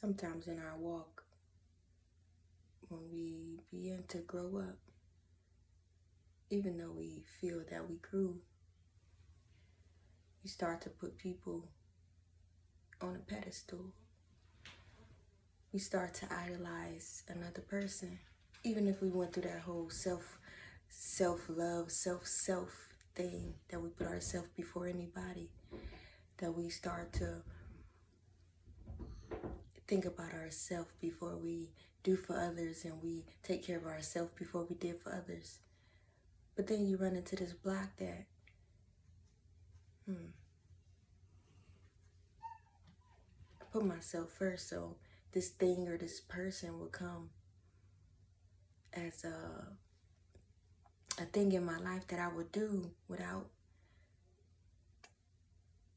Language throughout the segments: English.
sometimes in our walk, when we begin to grow up, even though we feel that we grew, we start to put people on a pedestal. We start to idolize another person. Even if we went through that whole self-love, self thing, that we put ourselves before anybody, that we start to think about ourselves before we do for others, and we take care of ourselves before we did for others. But then you run into this block that, I put myself first, so this thing or this person will come as a thing in my life that I would do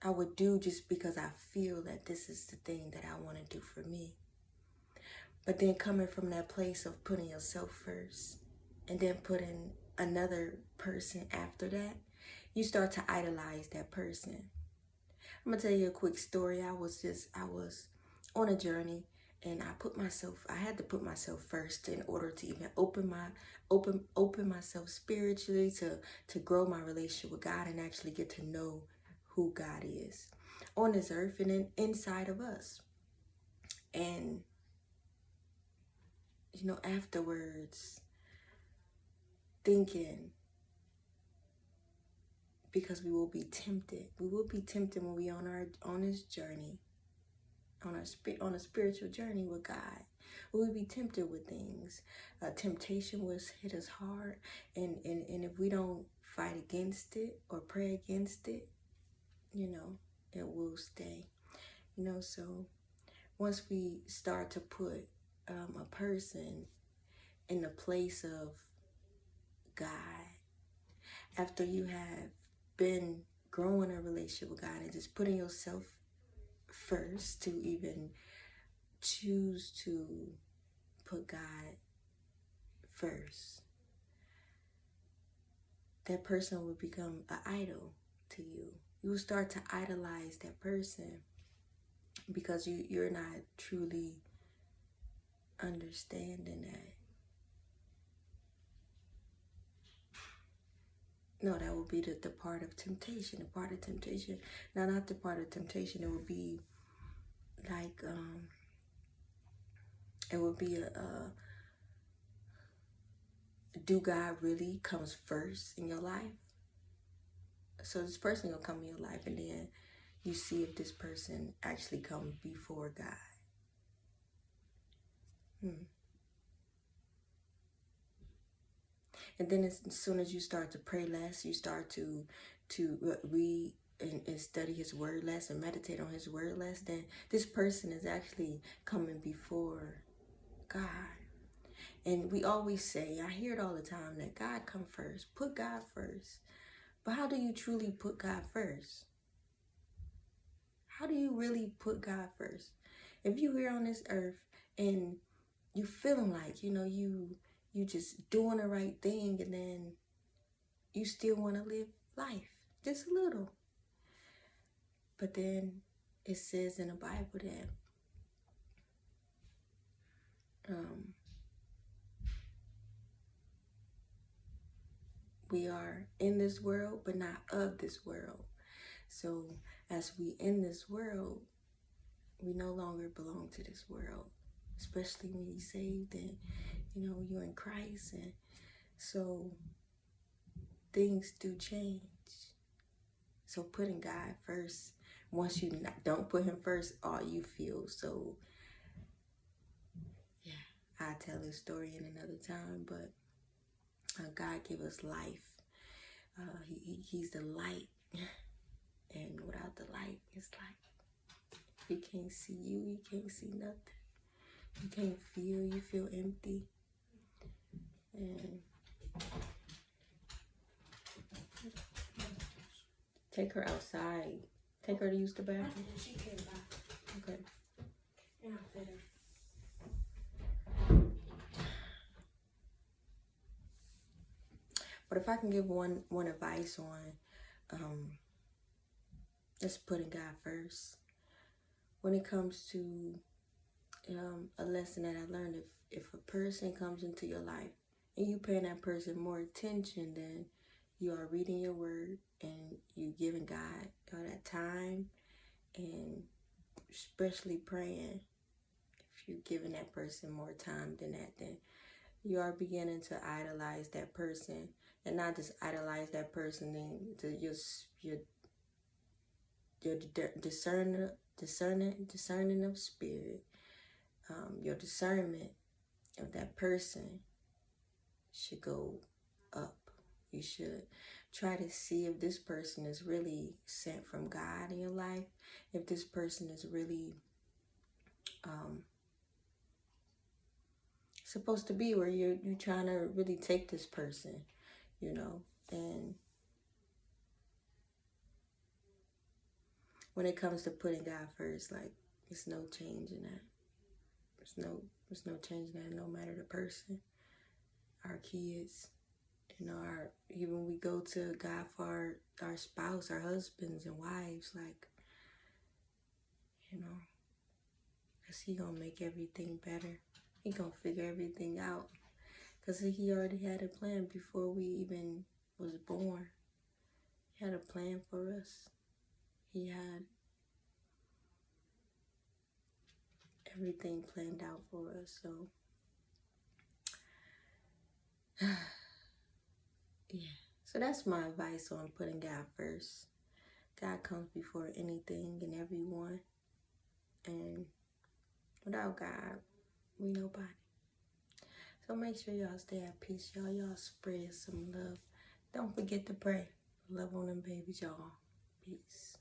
I would do just because I feel that this is the thing that I want to do for me. But then coming from that place of putting yourself first and then putting another person after that, you start to idolize that person. I'm going to tell you a quick story. I was on a journey, and I had to put myself first in order to even open myself spiritually, to grow my relationship with God and actually get to know who God is on this earth and inside of us. And afterwards, thinking, because we will be tempted when we on this journey, on a spiritual journey with God. We will be tempted with things. Temptation will hit us hard, and if we don't fight against it or pray against it, it will stay. So once we start to put a person in the place of God, after you have been growing a relationship with God and just putting yourself first, to even choose to put God first, that person will become an idol to you. You will start to idolize that person because you're not truly understanding that. No, that will be the part of temptation. The part of temptation. Now, not the part of temptation. It would be like, it would be do God really comes first in your life? So this person will come in your life, and then you see if this person actually comes before God. And then as soon as you start to pray less, you start to read and study his word less and meditate on his word less, then this person is actually coming before God. And we always say, I hear it all the time, that God come first. Put God first. But how do you truly put God first? How do you really put God first? If you're here on this earth and you feeling like, you just doing the right thing, and then you still want to live life just a little. But then it says in the Bible that we are in this world, but not of this world. So as we in this world, we no longer belong to this world, especially when you're saved and you're in Christ. And so things do change. So putting God first, once you don't put him first, all you feel. So yeah, I'll tell this story in another time, but God gave us life. He's the light, and without the light, it's like you can't see you can't see nothing. You can't feel, you feel empty. And take her outside. Take her to use the bathroom. She came back. Okay. Yeah, better. But if I can give one advice on just putting God first, when it comes to a lesson that I learned. If a person comes into your life and you paying that person more attention than you are reading your word and you giving God all that time, and especially praying, if you're giving that person more time than that, then you are beginning to idolize that person. And not just idolize that person, then your discerning of spirit, your discernment of that person should go up. You should try to see if this person is really sent from God in your life, if this person is really supposed to be where you're trying to really take this person, and when it comes to putting God first, like, there's no change in that. There's no change in that, no matter the person, our kids, even we go to God for our spouse, our husbands and wives, like, because he gonna make everything better. He gonna figure everything out, because he already had a plan before we even was born. He had a plan for us. He had everything planned out for us. So yeah, so that's my advice on putting God first. God comes before anything and everyone, and without God, we nobody. So make sure y'all stay at peace, y'all. Y'all spread some love. Don't forget to pray. Love on them babies, y'all. Peace.